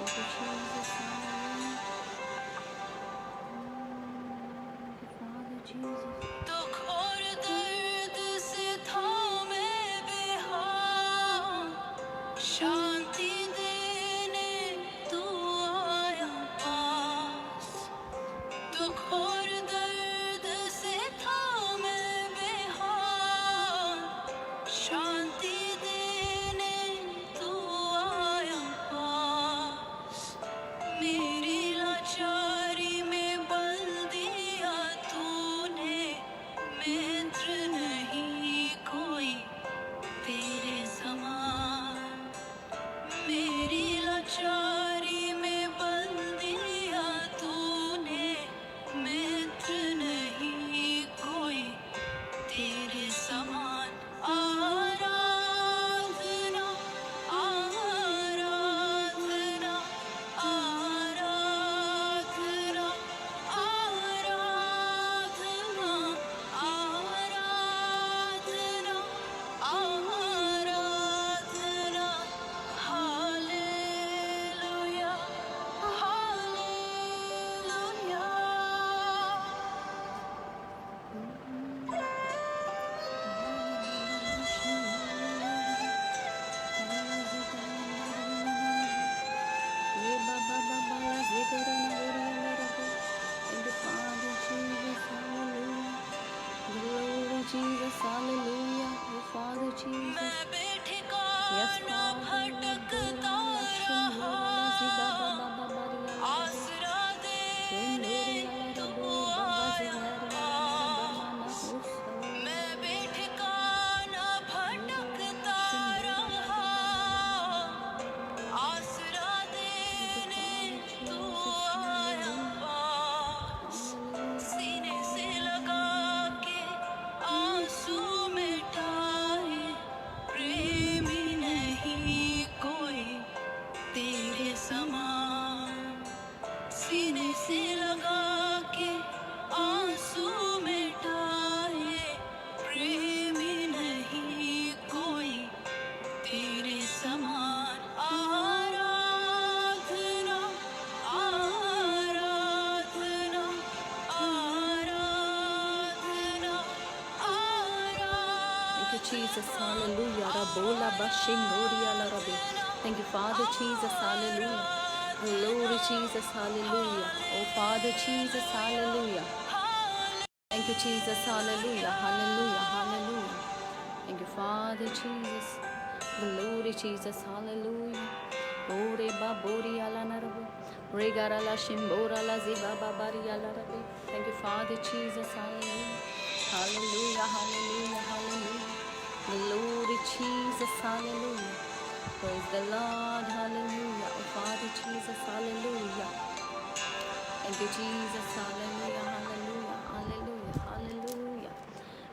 Thank you, Jesus. Hallelujah. Father Jesus. दुख और दर्द से थामे बेहाल, शांति देने तू आया पास। दुख और दर्द से थामे बेहाल, शांति देने तू आया पास। मेरी लाचारी में बल दिया तूने, मित्र नहीं कोई तेरे समान। मेरी लाचारी में बल दिया तूने, मित्र नहीं कोई तेरे समान। आराधना आराधना आराधना आराधना आराधना आराधना। Hallelujah hallelujah. ये बाबा बाबा ला ज़िगरा ना गोरिया ला रबो। Thank you, Father Jesus, hallelujah. Glory Jesus, hallelujah. Oh Father Jesus. Yes, Father. Gora la shingora la ziba baba baba ria la rabo. Rendoria la rabo baba zigara la baba na hosa. मैं बेठिकाना भटकता रहा, आसरा देने तू आया पास। सीने से लगा के आंसू मिटाए, प्रेमी नहीं कोई तेरे समान। सीने से लगा के आंसू मिटाए, प्रेमी नहीं कोई तेरे समान। आराधना आराधना आराधना आराधना। Thank you, Jesus, hallelujah. Rabola bashingoria la rabbi. Thank you, Father Jesus, hallelujah. Glory Jesus, hallelujah. Oh Father Jesus, hallelujah. Thank you, Jesus, hallelujah, hallelujah, hallelujah. Thank you, Father Jesus. Glory Jesus, hallelujah. Ore babori ala narabo. Regara la shimbora la ziba babari ala rabi. Thank you, Father Jesus, hallelujah. Hallelujah, hallelujah, hallelujah. Glory Jesus, hallelujah. Praise the Lord, hallelujah. Oh Father Jesus, hallelujah. Thank you, Jesus, hallelujah, hallelujah, hallelujah, hallelujah.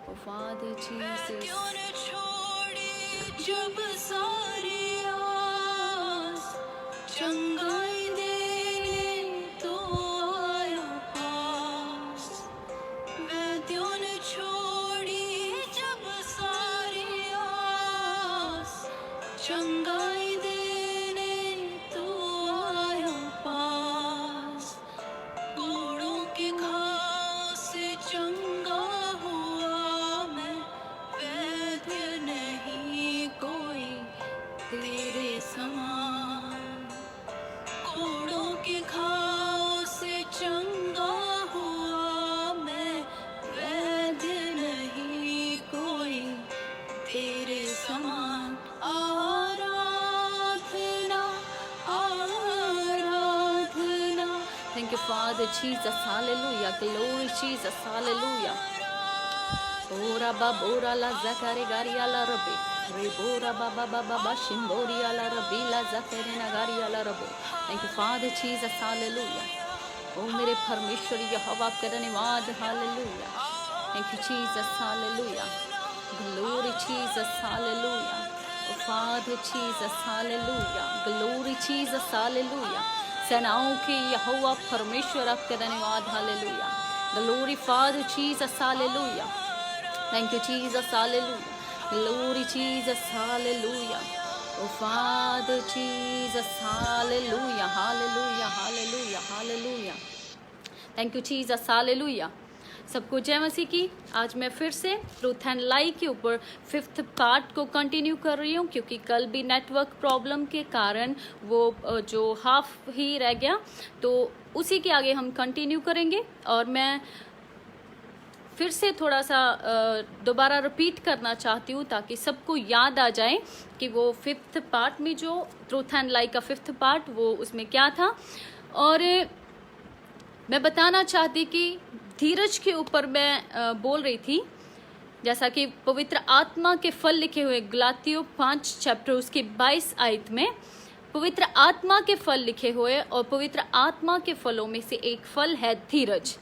Oh Father Jesus. जब सारी आस चंगाई देने तो आया पास। वैद्यों ने छोड़ी जब सारी आस, चंगाई देने तो आया पास। कोड़ों के घाव से चंगा हुआ मैं, वैद्य नहीं कोई तेरे समान। कोड़ों के घाव से चंगा हुआ मैं, वैद्य नहीं कोई तेरे समान। आराधना आराधना। Thank you, Father Jesus, hallelujah. Glory Jesus, hallelujah. Ora babora la zakare garia la rabbi. Rebora baba baba shimboria la rabbi la zakare na garia la rabbi. Thank you, Father Jesus, hallelujah. Oh मेरे परमेश्वर यहोवा करने वाद, hallelujah. Thank you, Jesus, hallelujah. Glory Jesus, hallelujah. Oh Father Jesus, hallelujah. Glory Jesus, hallelujah. सेनाओं के यहोवा परमेश्वर आपका धन्यवाद, hallelujah. Glory Father Jesus, hallelujah. Thank you, Jesus, hallelujah. Glory Jesus, hallelujah. Oh Father Jesus, hallelujah, hallelujah, hallelujah, hallelujah. Thank you Jesus, hallelujah. सबको जय मसीह की। आज मैं फिर से ट्रूथ एंड लाई के ऊपर 5th पार्ट को कंटिन्यू कर रही हूँ, क्योंकि कल भी नेटवर्क प्रॉब्लम के कारण वो जो हाफ ही रह गया, तो उसी के आगे हम कंटिन्यू करेंगे। और मैं फिर से थोड़ा सा दोबारा रिपीट करना चाहती हूँ ताकि सबको याद आ जाए कि वो 5th पार्ट में जो ट्रूथ एंड लाई का 5th पार्ट वो उसमें क्या था। और मैं बताना चाहती कि धीरज के ऊपर मैं बोल रही थी, जैसा कि पवित्र आत्मा के फल लिखे हुए गलातियों 5 चैप्टर उसके 22 आयत में पवित्र आत्मा के फल लिखे हुए, और पवित्र आत्मा के फलों में से एक फल है धीरज।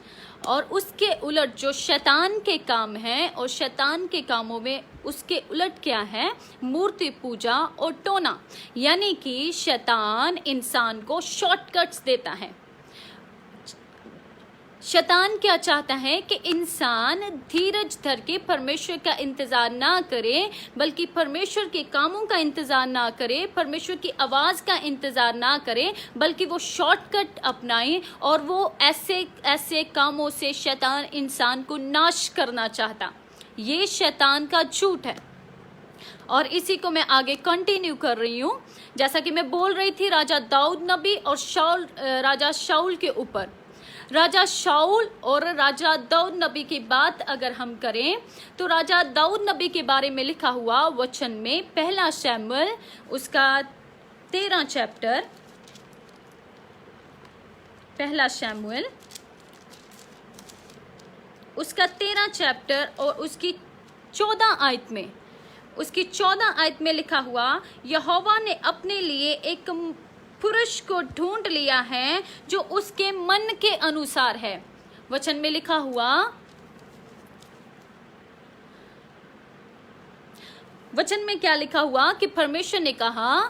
और उसके उलट जो शैतान के काम हैं, और शैतान के कामों में उसके उलट क्या है, मूर्ति पूजा और टोना। यानी कि शैतान इंसान को शॉर्टकट्स देता है। शैतान क्या चाहता है कि इंसान धीरज धर के परमेश्वर का इंतज़ार ना करे, बल्कि परमेश्वर के कामों का इंतज़ार ना करे, परमेश्वर की आवाज़ का इंतज़ार ना करे, बल्कि वो शॉर्टकट अपनाए। और वो ऐसे ऐसे कामों से शैतान इंसान को नाश करना चाहता। ये शैतान का झूठ है। और इसी को मैं आगे कंटिन्यू कर रही हूँ, जैसा कि मैं बोल रही थी राजा दाऊद नबी और राजा शाऊल के ऊपर। राजा शाऊल और राजा दाऊद नबी की बात अगर हम करें तो राजा दाऊद नबी के बारे में लिखा हुआ वचन में 1 शमूएल उसका 13 चैप्टर, 1 शमूएल उसका 13 चैप्टर और उसकी 14 आयत में, उसकी 14 आयत में लिखा हुआ, यहोवा ने अपने लिए एक पुरुष को ढूंढ लिया है जो उसके मन के अनुसार है। वचन में लिखा हुआ, वचन में क्या लिखा हुआ कि परमेश्वर ने कहा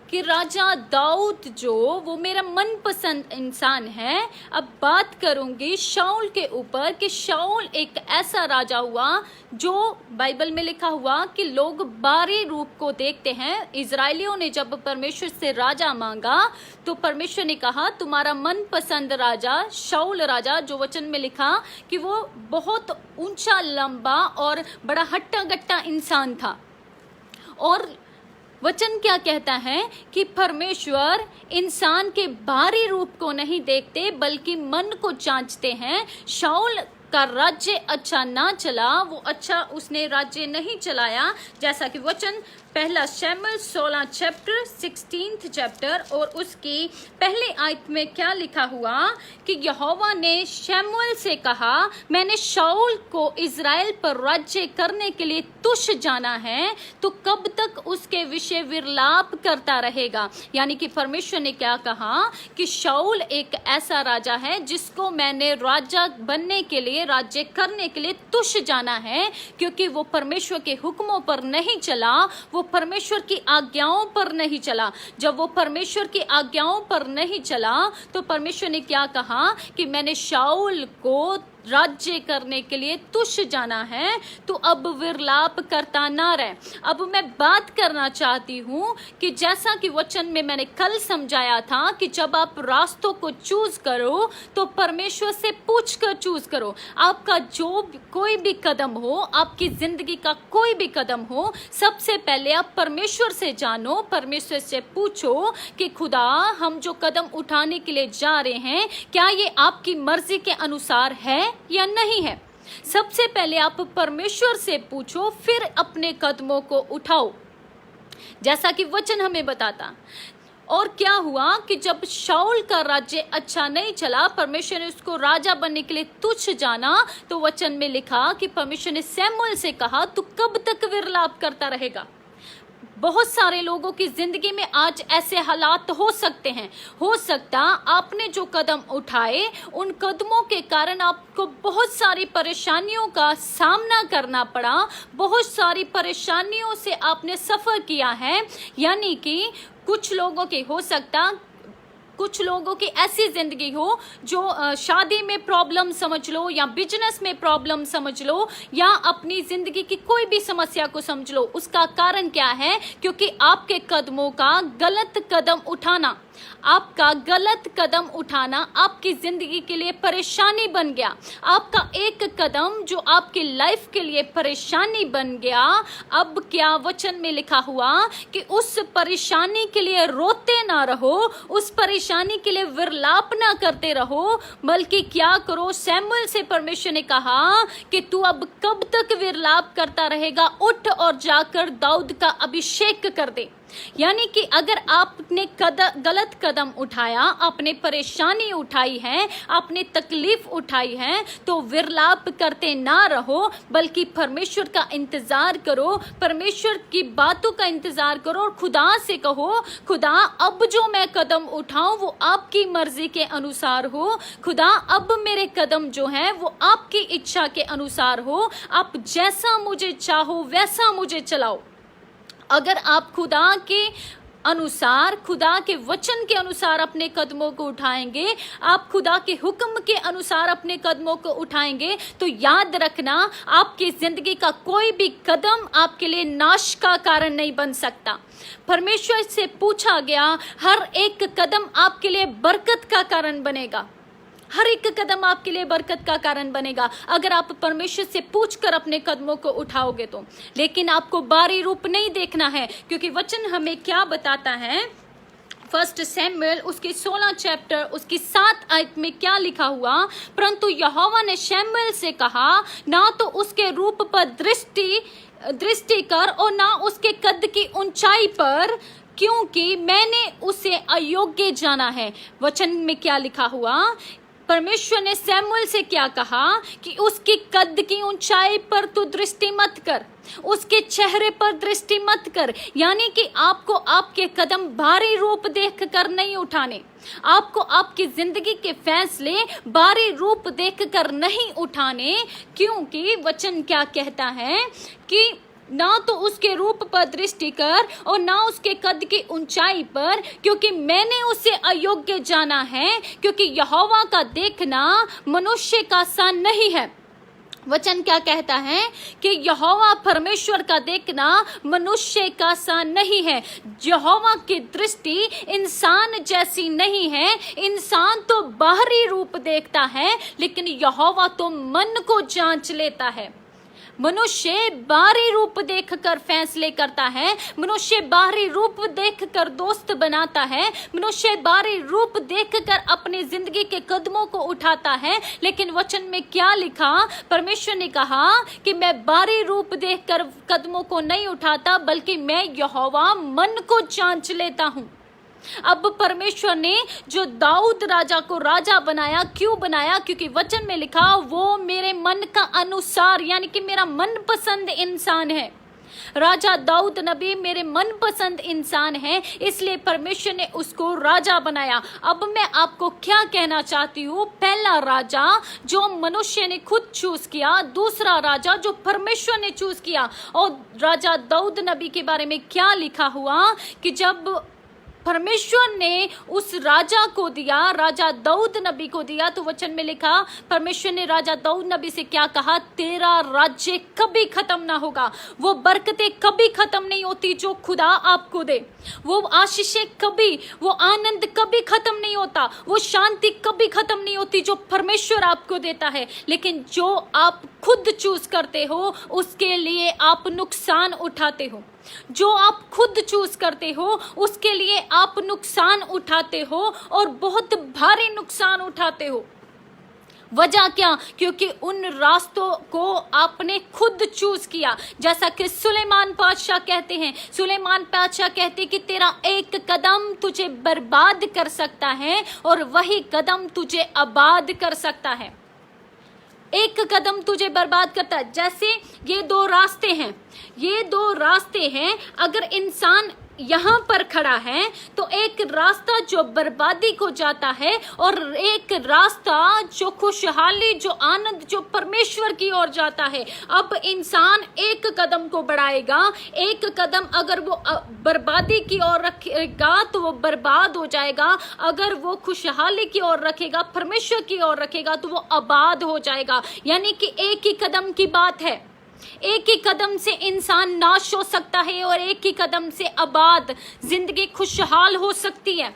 कि राजा दाऊद जो वो मेरा मनपसंद इंसान है। अब बात करूंगी शाऊल के ऊपर कि शाऊल एक ऐसा राजा हुआ जो बाइबल में लिखा हुआ कि लोग बाहरी रूप को देखते हैं। इजरायलियों ने जब परमेश्वर से राजा मांगा तो परमेश्वर ने कहा तुम्हारा मनपसंद राजा शाऊल राजा, जो वचन में लिखा कि वो बहुत ऊंचा लंबा और बड़ा हट्टा गट्टा इंसान था। और वचन क्या कहता है कि परमेश्वर इंसान के बाहरी रूप को नहीं देखते बल्कि मन को जांचते हैं। शाऊल का राज्य अच्छा ना चला, वो अच्छा उसने राज्य नहीं चलाया, जैसा कि वचन 1 शमूएल 16 चैप्टर 16th चैप्टर और उसकी पहले आयत में क्या लिखा हुआ कि यहोवा ने शमूएल से कहा, मैंने शाऊल को इज़राइल पर राज्य करने के लिए तुच्छ जाना है, तो कब तक उसके विषय विलाप करता रहेगा। यानी कि परमेश्वर ने क्या कहा कि शाऊल एक ऐसा राजा है जिसको मैंने राजा बनने के लिए, राज्य करने के लिए तुच्छ जाना है, क्योंकि वो परमेश्वर के हुक्मों पर नहीं चला, वो परमेश्वर की आज्ञाओं पर नहीं चला। जब वो परमेश्वर की आज्ञाओं पर नहीं चला तो परमेश्वर ने क्या कहा कि मैंने शाऊल को राज्य करने के लिए तुच्छ जाना है, तो अब विलाप करता ना रहे। अब मैं बात करना चाहती हूँ कि जैसा कि वचन में मैंने कल समझाया था कि जब आप रास्तों को चूज करो तो परमेश्वर से पूछ कर चूज करो। आपका जो कोई भी कदम हो, आपकी जिंदगी का कोई भी कदम हो, सबसे पहले आप परमेश्वर से जानो, परमेश्वर से पूछो कि खुदा हम जो कदम उठाने के लिए जा रहे हैं क्या ये आपकी मर्जी के अनुसार है या नहीं है। सबसे पहले आप परमेश्वर से पूछो, फिर अपने कदमों को उठाओ, जैसा कि वचन हमें बताता। और क्या हुआ कि जब शाऊल का राज्य अच्छा नहीं चला, परमेश्वर ने उसको राजा बनने के लिए तुच्छ जाना, तो वचन में लिखा कि परमेश्वर ने शमूएल से कहा तू कब तक विलाप करता रहेगा। बहुत सारे लोगों की जिंदगी में आज ऐसे हालात हो सकते हैं। हो सकता आपने जो कदम उठाए उन कदमों के कारण आपको बहुत सारी परेशानियों का सामना करना पड़ा, बहुत सारी परेशानियों से आपने सफर किया है। यानी कि कुछ लोगों के हो सकता कुछ लोगों की ऐसी जिंदगी हो जो शादी में प्रॉब्लम समझ लो, या बिजनेस में प्रॉब्लम समझ लो, या अपनी जिंदगी की कोई भी समस्या को समझ लो। उसका कारण क्या है? क्योंकि आपके कदमों का गलत कदम उठाना, आपका गलत कदम उठाना आपकी जिंदगी के लिए परेशानी बन गया। आपका एक कदम जो आपकी लाइफ के लिए परेशानी बन गया, अब क्या वचन में लिखा हुआ कि उस परेशानी के लिए रोते ना रहो, उस परेशानी के लिए विरलाप ना करते रहो, बल्कि क्या करो? सैमुएल से परमेश्वर ने कहा कि तू अब कब तक विरलाप करता रहेगा? उठ और जाकर दाऊद का अभिषेक कर दे। यानी कि अगर आपने गलत कदम उठाया, आपने परेशानी उठाई है, आपने तकलीफ उठाई है, तो विरलाप करते ना रहो, बल्कि परमेश्वर का इंतजार करो, परमेश्वर की बातों का इंतजार करो और खुदा से कहो, खुदा अब जो मैं कदम उठाऊं वो आपकी मर्जी के अनुसार हो। खुदा अब मेरे कदम जो है वो आपकी इच्छा के अनुसार हो। आप जैसा मुझे चाहो वैसा मुझे चलाओ। अगर आप खुदा के अनुसार, खुदा के वचन के अनुसार अपने कदमों को उठाएंगे, आप खुदा के हुक्म के अनुसार अपने कदमों को उठाएंगे, तो याद रखना आपकी जिंदगी का कोई भी कदम आपके लिए नाश का कारण नहीं बन सकता। परमेश्वर से पूछा गया, हर एक कदम आपके लिए बरकत का कारण बनेगा, हर एक कदम आपके लिए बरकत का कारण बनेगा अगर आप परमेश्वर से पूछकर अपने कदमों को उठाओगे तो। लेकिन आपको बाहरी रूप नहीं देखना है, क्योंकि वचन हमें क्या बताता है? 1 सैमुएल उसके 16 चैप्टर उसकी 7 आयत में क्या लिखा हुआ? परंतु यहोवा ने शमूएल से कहा, ना तो उसके रूप पर दृष्टि कर और ना उसके कद की ऊंचाई पर, क्योंकि मैंने उसे अयोग्य जाना है। वचन में क्या लिखा हुआ? परमेश्वर ने शमूएल से क्या कहा कि उसकी कद की ऊंचाई पर तू दृष्टि मत कर, उसके चेहरे पर दृष्टि मत कर। यानी कि आपको आपके कदम भारी रूप देखकर नहीं उठाने, आपको आपकी जिंदगी के फैसले भारी रूप देखकर नहीं उठाने, क्योंकि वचन क्या कहता है कि ना तो उसके रूप पर दृष्टि कर और ना उसके कद की ऊंचाई पर, क्योंकि मैंने उसे अयोग्य जाना है। क्योंकि यहोवा का देखना मनुष्य का सा नहीं है। वचन क्या कहता है कि यहोवा परमेश्वर का देखना मनुष्य का सा नहीं है। यहोवा की दृष्टि इंसान जैसी नहीं है। इंसान तो बाहरी रूप देखता है, लेकिन यहोवा तो मन को जांच लेता है। मनुष्य बाहरी रूप देखकर फैसले करता है, मनुष्य बाहरी रूप देखकर दोस्त बनाता है, मनुष्य बाहरी रूप देखकर अपनी जिंदगी के कदमों को उठाता है। लेकिन वचन में क्या लिखा? परमेश्वर ने कहा कि मैं बाहरी रूप देखकर कदमों को नहीं उठाता, बल्कि मैं यहोवा मन को जांच लेता हूं। अब परमेश्वर ने जो दाऊद राजा को राजा बनाया, क्यों बनाया? क्योंकि वचन में लिखा, वो मेरे मन का अनुसार, यानी कि मेरा मनपसंद इंसान है। राजा दाऊद नबी मेरे मनपसंद इंसान है, इसलिए परमेश्वर ने उसको राजा बनाया। अब मैं आपको क्या कहना चाहती हूँ? पहला राजा जो मनुष्य ने खुद चूज किया, दूसरा राजा जो परमेश्वर ने चूज किया। और राजा दाऊद नबी के बारे में क्या लिखा हुआ कि जब परमेश्वर ने उस राजा को दिया, राजा दाऊद नबी को दिया, तो वचन में लिखा, परमेश्वर ने राजा दाऊद नबी से क्या कहा? तेरा राज्य कभी खत्म ना होगा। वो बरकतें कभी खत्म नहीं होती जो खुदा आपको दे, वो आशीषें कभी, वो आनंद कभी खत्म नहीं होता, वो शांति कभी खत्म नहीं होती जो परमेश्वर आपको देता है। लेकिन जो आप खुद चूज करते हो उसके लिए आप नुकसान उठाते हो। जो आप खुद चूज करते हो उसके लिए आप नुकसान उठाते हो, और बहुत भारी नुकसान उठाते हो। वजह क्या? क्योंकि उन रास्तों को आपने खुद चूज किया। जैसा कि सुलेमान बादशाह कहते हैं, सुलेमान बादशाह कहते कि तेरा एक कदम तुझे बर्बाद कर सकता है और वही कदम तुझे आबाद कर सकता है। एक कदम तुझे बर्बाद करता है। जैसे ये दो रास्ते हैं, ये दो रास्ते हैं। अगर इंसान यहाँ पर खड़ा है, तो एक रास्ता जो बर्बादी को जाता है और एक रास्ता जो खुशहाली, जो आनंद, जो परमेश्वर की ओर जाता है। अब इंसान एक कदम को बढ़ाएगा, एक कदम अगर वो बर्बादी की ओर रखेगा तो वो बर्बाद हो जाएगा, अगर वो खुशहाली की ओर रखेगा, परमेश्वर की ओर रखेगा तो वो आबाद हो जाएगा। यानी कि एक ही कदम की बात है, एक ही कदम से इंसान नाश हो सकता है और एक ही कदम से आबाद, जिंदगी खुशहाल हो सकती है।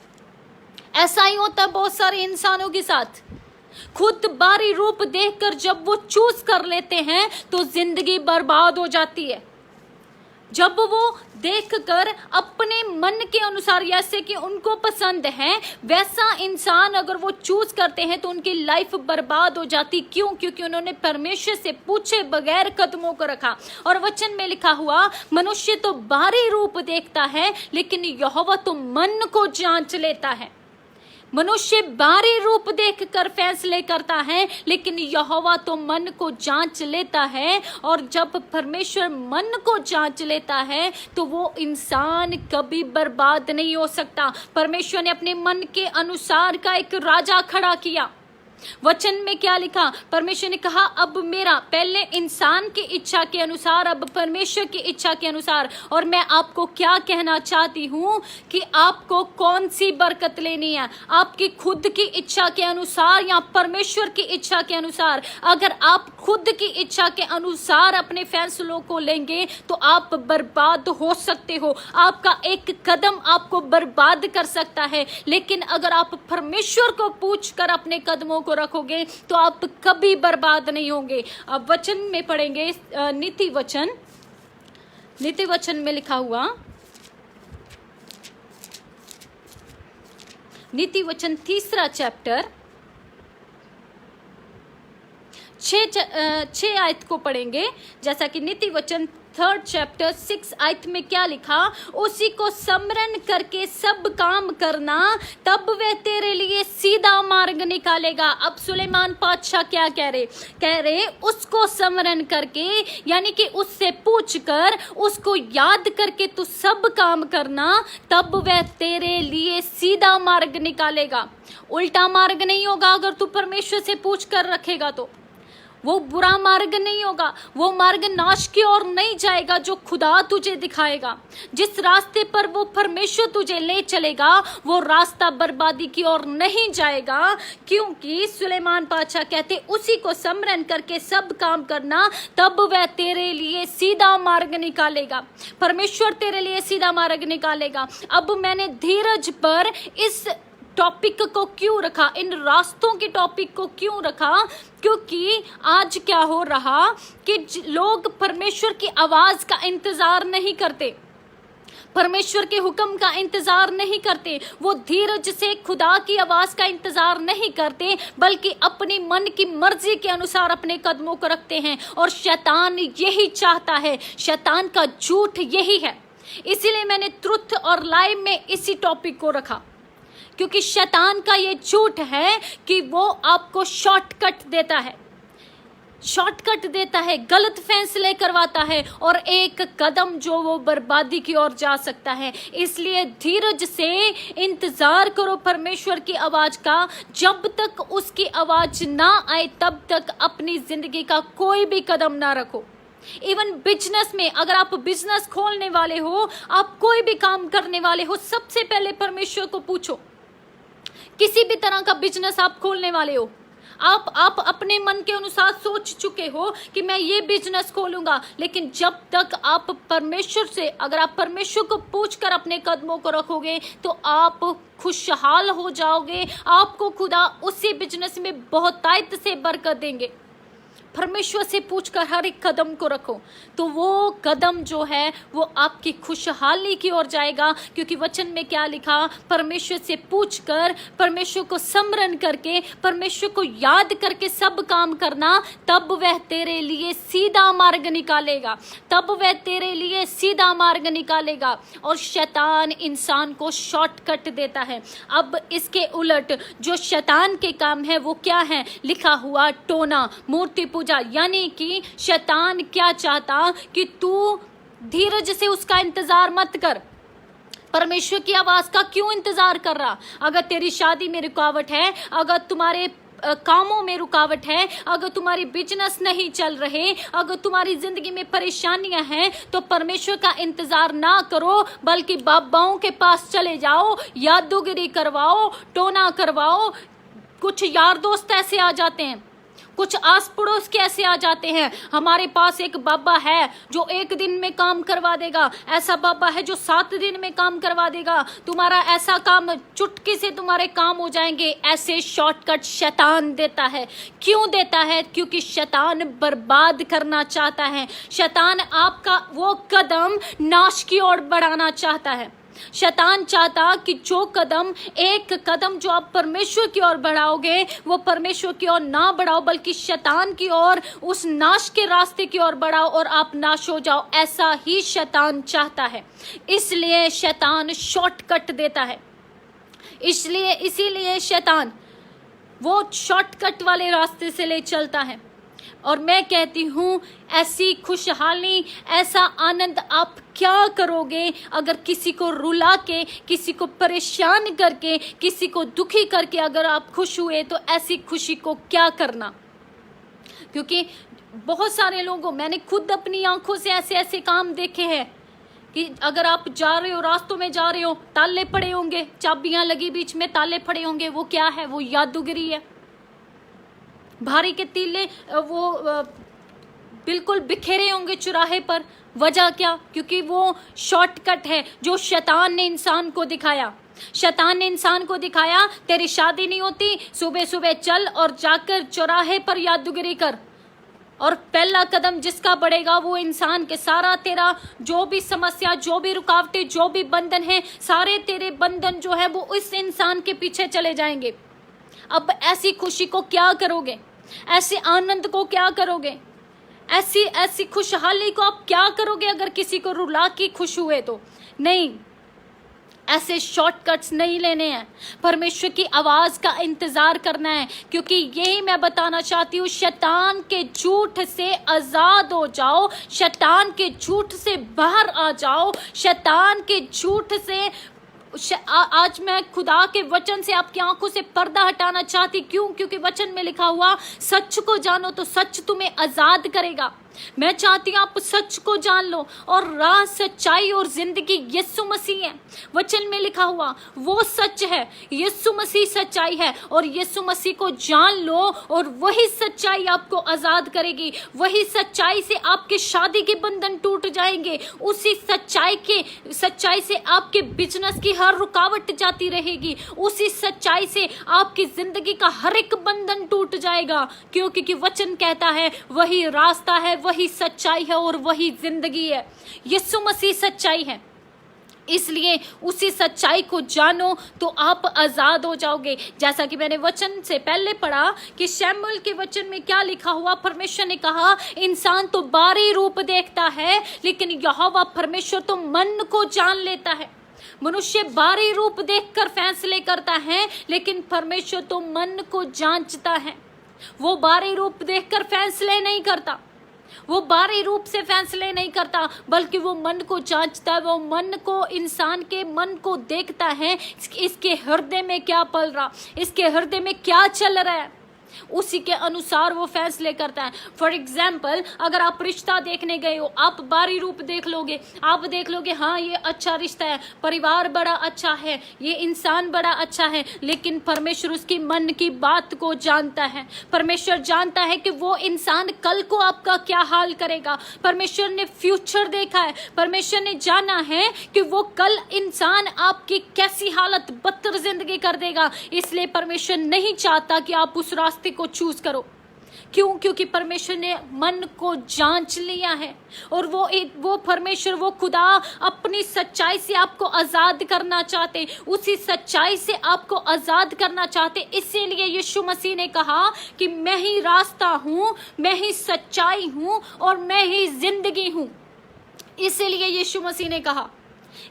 ऐसा ही होता है बहुत सारे इंसानों के साथ। खुद बाहरी रूप देखकर जब वो चूज कर लेते हैं तो जिंदगी बर्बाद हो जाती है। जब वो देखकर अपने मन के अनुसार, जैसे कि उनको पसंद है वैसा इंसान अगर वो चूज करते हैं तो उनकी लाइफ बर्बाद हो जाती। क्यों? क्योंकि उन्होंने परमेश्वर से पूछे बगैर कदमों को रखा। और वचन में लिखा हुआ, मनुष्य तो बाहरी रूप देखता है लेकिन यहोवा तो मन को जांच लेता है। मनुष्य बाहरी रूप देखकर फैसले करता है लेकिन यहोवा तो मन को जांच लेता है। और जब परमेश्वर मन को जांच लेता है तो वो इंसान कभी बर्बाद नहीं हो सकता। परमेश्वर ने अपने मन के अनुसार का एक राजा खड़ा किया। वचन में क्या लिखा? परमेश्वर ने कहा, अब मेरा, पहले इंसान की इच्छा के अनुसार, अब परमेश्वर की इच्छा के अनुसार। और मैं आपको क्या कहना चाहती हूँ कि आपको कौन सी बरकत लेनी है, आपकी खुद की इच्छा के अनुसार या परमेश्वर की इच्छा के अनुसार। अगर आप खुद की इच्छा के अनुसार अपने फैसलों को लेंगे तो आप बर्बाद हो सकते हो। आपका एक कदम आपको बर्बाद कर सकता है, लेकिन अगर आप परमेश्वर को पूछकर अपने कदमों को रखोगे तो आप कभी बर्बाद नहीं होंगे। अब वचन में पढ़ेंगे, नीति वचन में लिखा हुआ, नीति वचन 3 चैप्टर 6 आयत को पढ़ेंगे। जैसा कि नीति वचन 3 चैप्टर 6 आयत में क्या लिखा, उसी को स्मरण करके सब काम करना, तब वह तेरे लिए सीधा मार्ग निकालेगा। अब सुलेमान पातशाह क्या कह रहे उसको स्मरण करके, यानी कि उससे पूछकर, उसको याद करके तू सब काम करना, तब वह तेरे लिए सीधा मार्ग निकालेगा। उल्टा मार्ग नहीं होगा। अगर तू परमेश्वर से पूछ कर रखेगा तो वो बुरा मार्ग नहीं होगा, वो मार्ग नाश की ओर नहीं जाएगा जो खुदा तुझे दिखाएगा। जिस रास्ते पर वो परमेश्वर तुझे ले चलेगा वो रास्ता बर्बादी की ओर नहीं जाएगा। क्योंकि सुलेमान पातशाह कहते, उसी को स्मरण करके सब काम करना, तब वह तेरे लिए सीधा मार्ग निकालेगा। परमेश्वर तेरे लिए सीधा मार्ग निकालेगा। अब मैंने धीरज पर इस टॉपिक को क्यों रखा, इन रास्तों के टॉपिक को क्यों रखा? क्योंकि आज क्या हो रहा कि लोग परमेश्वर की आवाज का इंतजार नहीं करते, परमेश्वर के हुक्म का इंतजार नहीं करते, वो धीरज से खुदा की आवाज का इंतजार नहीं करते, बल्कि अपनी मन की मर्जी के अनुसार अपने कदमों को रखते हैं। और शैतान यही चाहता है, शैतान का झूठ यही है। इसीलिए मैंने ट्रुथ और लाइव में इसी टॉपिक को रखा, क्योंकि शैतान का ये झूठ है कि वो आपको शॉर्टकट देता है, गलत फैसले करवाता है और एक कदम जो वो बर्बादी की ओर जा सकता है। इसलिए धीरज से इंतजार करो परमेश्वर की आवाज का। जब तक उसकी आवाज ना आए तब तक अपनी जिंदगी का कोई भी कदम ना रखो। इवन बिजनेस में, अगर आप बिजनेस खोलने वाले हो, आप कोई भी काम करने वाले हो, सबसे पहले परमेश्वर को पूछो। किसी भी तरह का बिजनेस आप खोलने वाले हो, आप अपने मन के अनुसार सोच चुके हो कि मैं ये बिजनेस खोलूंगा, लेकिन जब तक आप परमेश्वर से, अगर आप परमेश्वर को पूछकर अपने कदमों को रखोगे तो आप खुशहाल हो जाओगे। आपको खुदा उसी बिजनेस में बहुतायत से बरकत देंगे। परमेश्वर से पूछकर हर एक कदम को रखो तो वो कदम जो है वो आपकी खुशहाली की ओर जाएगा। क्योंकि वचन में क्या लिखा, परमेश्वर से पूछकर, परमेश्वर को स्मरण करके, परमेश्वर को याद करके सब काम करना, तब वह तेरे लिए सीधा मार्ग निकालेगा, तब वह तेरे लिए सीधा मार्ग निकालेगा। और शैतान इंसान को शॉर्टकट देता है। अब इसके उलट जो शैतान के काम है वो क्या है? लिखा हुआ टोना, मूर्ति पूजा। यानी कि शैतान क्या चाहता कि तू धीरज से उसका इंतजार मत कर, परमेश्वर की आवाज का क्यों इंतजार कर रहा? अगर तेरी शादी में रुकावट है, अगर तुम्हारे कामों में रुकावट है, अगर तुम्हारी बिजनेस नहीं चल रहे, अगर तुम्हारी जिंदगी में परेशानियां हैं, तो परमेश्वर का इंतजार ना करो, बल्कि बाबाओं के पास चले जाओ, यादूगिरी करवाओ, टोना करवाओ। कुछ यार दोस्त ऐसे आ जाते हैं, कुछ आस पड़ोस के ऐसे आ जाते हैं, हमारे पास एक बाबा है जो 1 दिन में काम करवा देगा, ऐसा बाबा है जो 7 दिन में काम करवा देगा, तुम्हारा ऐसा काम, चुटकी से तुम्हारे काम हो जाएंगे। ऐसे शॉर्टकट शैतान देता है। क्यों देता है? क्योंकि शैतान बर्बाद करना चाहता है। शैतान आपका वो कदम नाश की ओर बढ़ाना चाहता है। शैतान चाहता कि जो कदम, एक कदम जो आप परमेश्वर की ओर बढ़ाओगे, वो परमेश्वर की ओर ना बढ़ाओ, बल्कि शैतान की ओर, उस नाश के रास्ते की ओर बढ़ाओ और आप नाश हो जाओ। ऐसा ही शैतान चाहता है। इसलिए शैतान शॉर्टकट देता है। इसीलिए शैतान वो शॉर्टकट वाले रास्ते से ले चलता है। और मैं कहती हूँ, ऐसी खुशहाली, ऐसा आनंद आप क्या करोगे अगर किसी को रुला के, किसी को परेशान करके, किसी को दुखी करके अगर आप खुश हुए, तो ऐसी खुशी को क्या करना। क्योंकि बहुत सारे लोगों, मैंने खुद अपनी आंखों से ऐसे ऐसे काम देखे हैं कि अगर आप जा रहे हो, रास्तों में जा रहे हो, ताले पड़े होंगे, चाबियां लगी, बीच में ताले पड़े होंगे, वो क्या है? वो जादूगरी है। भारी के तीले वो बिल्कुल बिखेरे होंगे चौराहे पर। वजह क्या? क्योंकि वो शॉर्टकट है जो शैतान ने इंसान को दिखाया। शैतान ने इंसान को दिखाया, तेरी शादी नहीं होती, सुबह सुबह चल और जाकर चौराहे पर जादूगरी कर। और पहला कदम जिसका बढ़ेगा, वो इंसान के सारा तेरा जो भी समस्या, जो भी रुकावटें, जो भी बंधन है, सारे तेरे बंधन जो है वो इस इंसान के पीछे चले जाएंगे। अब ऐसी खुशी को क्या करोगे? ऐसे आनंद को क्या करोगे? ऐसी खुशहाली को आप क्या करोगे अगर किसी को रुला के खुश हुए तो? नहीं, ऐसे शॉर्टकट्स नहीं लेने हैं। परमेश्वर की आवाज का इंतजार करना है। क्योंकि यही मैं बताना चाहती हूँ, शैतान के झूठ से आजाद हो जाओ, शैतान के झूठ से बाहर आ जाओ, शैतान के झूठ से। आज मैं खुदा के वचन से आपकी आंखों से पर्दा हटाना चाहती। क्यों? क्योंकि वचन में लिखा हुआ, सच को जानो तो सच तुम्हें आजाद करेगा। मैं चाहती हूँ आप सच को जान लो, और राह, सच्चाई और जिंदगी यीशु मसीह है। वचन में लिखा हुआ वो सच है, यीशु मसीह सच्चाई है, और यीशु मसीह को जान लो और वही सच्चाई आपको आजाद करेगी। वही सच्चाई से आपके शादी के बंधन टूट जाएंगे। उसी सच्चाई से आपके बिजनेस की हर रुकावट जाती रहेगी। उसी सच्चाई से आपकी जिंदगी का हर एक बंधन टूट जाएगा। क्योंकि वचन कहता है वही रास्ता है, वही सच्चाई है और वही जिंदगी है। यीशु मसीह सच्चाई है। इसलिए उसी सच्चाई को जानो तो आप आजाद हो जाओगे। जैसा कि मैंने वचन से पहले पढ़ा कि शमूएल के वचन में क्या लिखा हुआ, परमेश्वर ने कहा, इंसान तो बाहरी रूप देखता है, लेकिन यहोवा परमेश्वर तो मन को जान लेता है। मनुष्य बाहरी रूप देखकर फैसले करता है, लेकिन परमेश्वर तो मन को जांचता है। वो बाहरी रूप देखकर फैसले नहीं करता, वो बाहरी रूप से फैसले नहीं करता, बल्कि वो मन को जांचता है। वो मन को, इंसान के मन को देखता है, इसके हृदय में क्या पल रहा, इसके हृदय में क्या चल रहा है, उसी के अनुसार वो फैसले करता है। फॉर एग्जाम्पल, अगर आप रिश्ता देखने गए हो, आप बाहरी रूप देख लोगे, आप देख लोगे हाँ ये अच्छा रिश्ता है, परिवार बड़ा अच्छा है, ये इंसान बड़ा अच्छा है, लेकिन परमेश्वर उसकी मन की बात को जानता है। परमेश्वर जानता है कि वो इंसान कल को आपका क्या हाल करेगा। परमेश्वर ने फ्यूचर देखा है, परमेश्वर ने जाना है कि वो कल इंसान आपकी कैसी हालत, बदतर जिंदगी कर देगा। इसलिए परमेश्वर नहीं चाहता कि आप उस रास्ते को चूज करो। क्यों? क्योंकि परमेश्वर ने मन को जांच लिया है, और वो परमेश्वर, वो खुदा अपनी सच्चाई से आपको आजाद करना चाहते, उसी सच्चाई से आपको आजाद करना चाहते। इसीलिए यीशु मसीह ने कहा कि मैं ही रास्ता हूं, मैं ही सच्चाई हूं और मैं ही जिंदगी हूं। इसीलिए यीशु मसीह ने कहा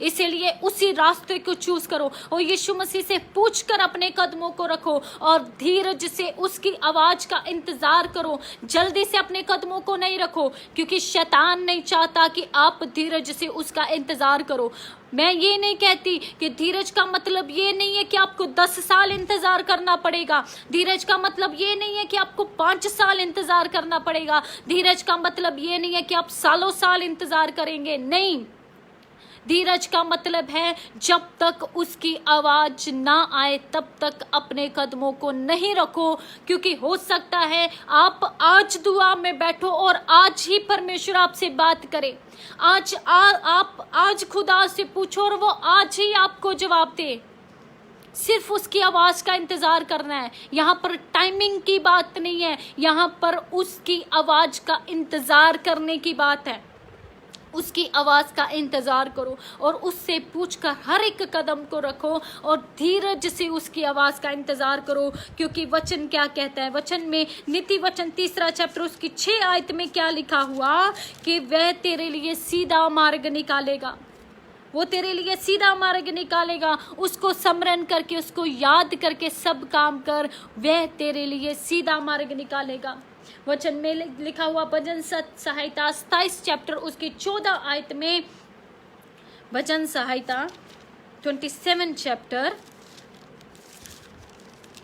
इसीलिए उसी रास्ते को चूज करो और यीशु मसीह से पूछकर अपने कदमों को रखो और धीरज से उसकी आवाज का इंतजार करो। जल्दी से अपने कदमों को नहीं रखो, क्योंकि शैतान नहीं चाहता कि आप धीरज से उसका इंतजार करो। मैं ये नहीं कहती कि धीरज का मतलब ये नहीं है कि आपको 10 साल इंतजार करना पड़ेगा। धीरज का मतलब ये नहीं है कि आपको 5 साल इंतजार करना पड़ेगा। धीरज का मतलब ये नहीं है कि आप सालों साल इंतजार करेंगे। नहीं, धीरज का मतलब है जब तक उसकी आवाज ना आए तब तक अपने कदमों को नहीं रखो, क्योंकि हो सकता है आप आज दुआ में बैठो और आज ही परमेश्वर आपसे बात करे। आप आज खुदा से पूछो और वो आज ही आपको जवाब दे। सिर्फ उसकी आवाज का इंतजार करना है। यहाँ पर टाइमिंग की बात नहीं है, यहाँ पर उसकी आवाज का इंतजार करने की बात है। उसकी आवाज का इंतजार करो और उससे पूछकर हर एक कदम को रखो और धीरज से उसकी आवाज का इंतजार करो, क्योंकि वचन क्या कहता है। वचन में नीति वचन 3 चैप्टर उसकी 6 आयत में क्या लिखा हुआ कि वह तेरे लिए सीधा मार्ग निकालेगा। वो तेरे लिए सीधा मार्ग निकालेगा। उसको स्मरण करके, उसको याद करके सब काम कर, वह तेरे लिए सीधा मार्ग निकालेगा। वचन में लिखा हुआ भजन संहिता 27 चैप्टर उसकी 14 आयत में, भजन संहिता 27 चैप्टर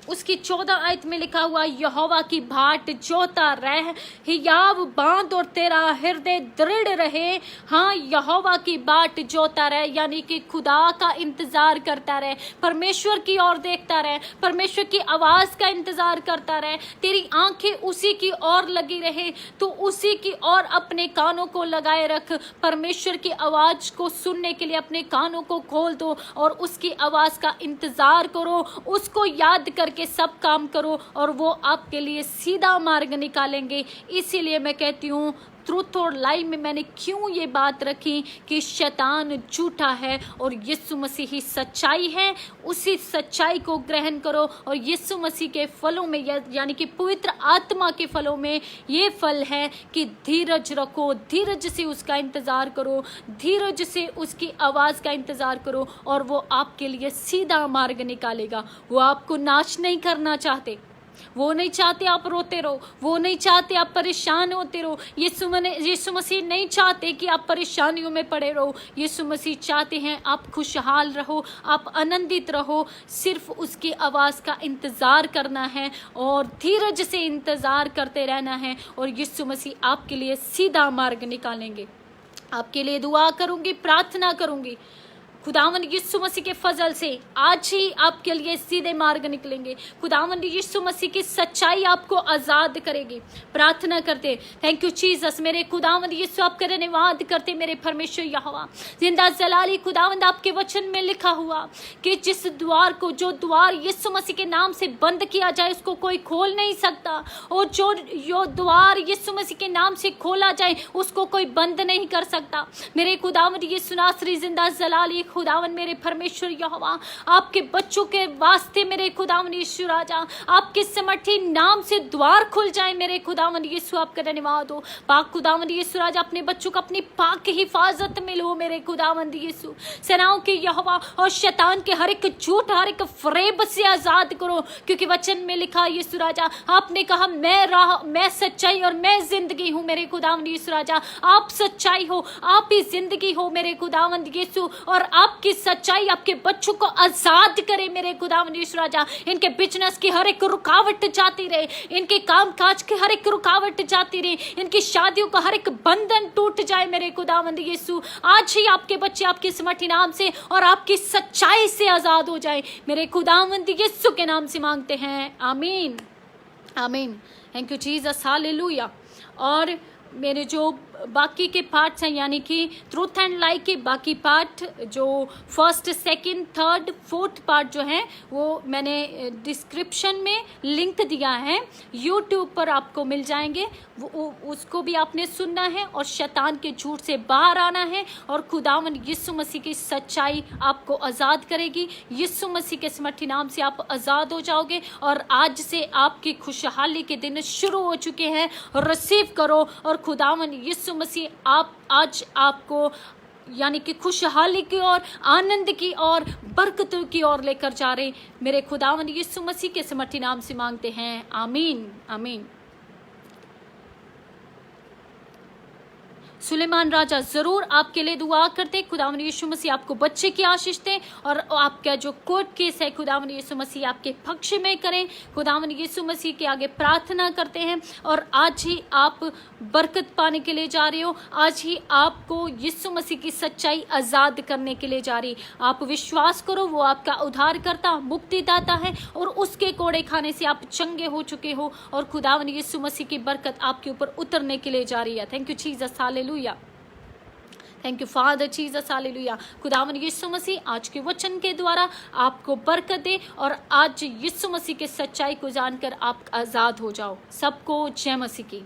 उसकी 14 आयत में लिखा हुआ, यहोवा की बाट जोता रह, हियाव बांध और तेरा हृदय दृढ़ रहे। हाँ, यहोवा की बाट जोता रहे, यानी कि खुदा का इंतजार करता रहे, परमेश्वर की ओर देखता रहे, परमेश्वर की आवाज का इंतजार करता रहे। तेरी आंखें उसी की ओर लगी रहे, तो उसी की ओर अपने कानों को लगाए रख। परमेश्वर की आवाज को सुनने के लिए अपने कानों को खोल दो और उसकी आवाज का इंतजार करो, उसको याद करके सब काम करो और वो आपके लिए सीधा मार्ग निकालेंगे। इसीलिए मैं कहती हूँ ट्रूथ और लाई में मैंने क्यों ये बात रखी कि शैतान झूठा है और यीशु मसीह ही सच्चाई है। उसी सच्चाई को ग्रहण करो और यीशु मसीह के फलों में, यानी कि पवित्र आत्मा के फलों में ये फल है कि धीरज रखो, धीरज से उसका इंतजार करो, धीरज से उसकी आवाज का इंतजार करो और वो आपके लिए सीधा मार्ग निकालेगा। वो आपको नाश नहीं करना चाहते, वो नहीं चाहते आप रोते रहो, वो नहीं चाहते आप परेशान होते रहो। यीशु मसीह नहीं चाहते कि आप परेशानियों में पड़े रहो। यीशु मसीह चाहते हैं आप खुशहाल रहो, आप आनंदित रहो। सिर्फ उसकी आवाज का इंतजार करना है और धीरज से इंतजार करते रहना है और यीशु मसीह आपके लिए सीधा मार्ग निकालेंगे। आपके लिए दुआ करूंगी, प्रार्थना करूंगी। खुदावंद यीशु मसीह के फजल से आज ही आपके लिए सीधे मार्ग निकलेंगे। खुदावंद यीशु मसीह की सच्चाई आपको आजाद करेगी। प्रार्थना करते, थैंक यू जीसस। मेरे खुदावंद यीशु आपका धन्यवाद करते मेरे परमेश्वर यहोवा जिंदा जलाली। खुदावंद आपके वचन में लिखा हुआ कि जिस द्वार को, जो द्वार यीशु मसीह के नाम से बंद किया जाए उसको कोई खोल नहीं सकता, और जो द्वार यीशु मसीह के नाम से खोला जाए उसको कोई बंद नहीं कर सकता। मेरे खुदावंद यीशु नासरी जिंदा जलाली, खुदावन मेरे परमेश्वर यहोवा आपके बच्चों के वास्ते मेरे खुदावन यीशु राजा आपके समर्थी नाम से द्वार खुल जाए। मेरे खुदावन यीशु आपका धन्यवाद हो। पाक खुदावन यीशु राजा अपने बच्चों को अपनी पाक हिफाजत में लो। मेरे खुदावन यीशु सेनाओं के यहोवा और शैतान के हर एक झूठ, हर एक फरेब से आजाद करो, क्योंकि वचन में लिखा यीशु राजा आपने कहा मैं राह, मैं सच्चाई और मैं जिंदगी हूँ। मेरे खुदावन यीशु राजा आप सच्चाई हो, आप ही जिंदगी हो मेरे खुदावन यीशु, और आपकी सच्चाई आपके बच्चों को आजाद करे। मेरे खुदावंद यीशु राजा इनके बिजनेस की हर एक रुकावट जाती रहे, इनके काम काज की हर एक रुकावट जाती रहे, इनकी शादियों का हर एक बंधन टूट जाए। मेरे खुदावंद यीशु आज ही आपके बच्चे आपके समर्थी नाम से और आपकी सच्चाई से आजाद हो जाए। मेरे खुदावंद यीशु के नाम से मांगते हैं, आमीन आमीन। Thank you Jesus, hallelujah. और मेरे जो बाकी के पार्ट्स हैं, यानी कि ट्रूथ एंड लाई के बाकी पार्ट, जो first, second, third, fourth part जो है वो मैंने डिस्क्रिप्शन में लिंक दिया है, यूट्यूब पर आपको मिल जाएंगे। उसको भी आपने सुनना है और शैतान के झूठ से बाहर आना है और खुदावंद यीशु मसीह की सच्चाई आपको आज़ाद करेगी। यीशु मसीह के समर्थी नाम से आप आज़ाद हो जाओगे और आज से आपकी खुशहाली के दिन शुरू हो चुके हैं। रिसीव करो और खुदावंद यीशु मसीह आप आज आपको यानी कि खुशहाली की ओर, आनंद की ओर, बरकतों की ओर लेकर जा रहे। मेरे खुदावंद यीशु मसीह के समर्थी नाम से मांगते हैं, आमीन आमीन। सुलेमान राजा जरूर आपके लिए दुआ करते। खुदावंद यीशु मसीह आपको बच्चे की आशीष दें और आपका जो कोर्ट केस है खुदावंद यीशु मसीह आपके पक्ष में करें। खुदावंद यीशु मसीह के आगे प्रार्थना करते हैं और आज ही आप बरकत पाने के लिए जा रहे हो। आज ही आपको यीशु मसीह की सच्चाई आजाद करने के लिए जा रही। आप विश्वास करो, वो आपका उद्धारकर्ता, मुक्तिदाता है और उसके कोड़े खाने से आप चंगे हो चुके हो और खुदावंद यीशु मसीह की बरकत आपके ऊपर उतरने के लिए जा रही है। Thank you Jesus, hallelujah. Thank you father Jesus, hallelujah. खुदावंद यीशु मसीह आज के वचन के द्वारा आपको बरकत दे और आज यीशु मसीह के सच्चाई को जानकर आप आजाद हो जाओ। सबको जय मसीह की।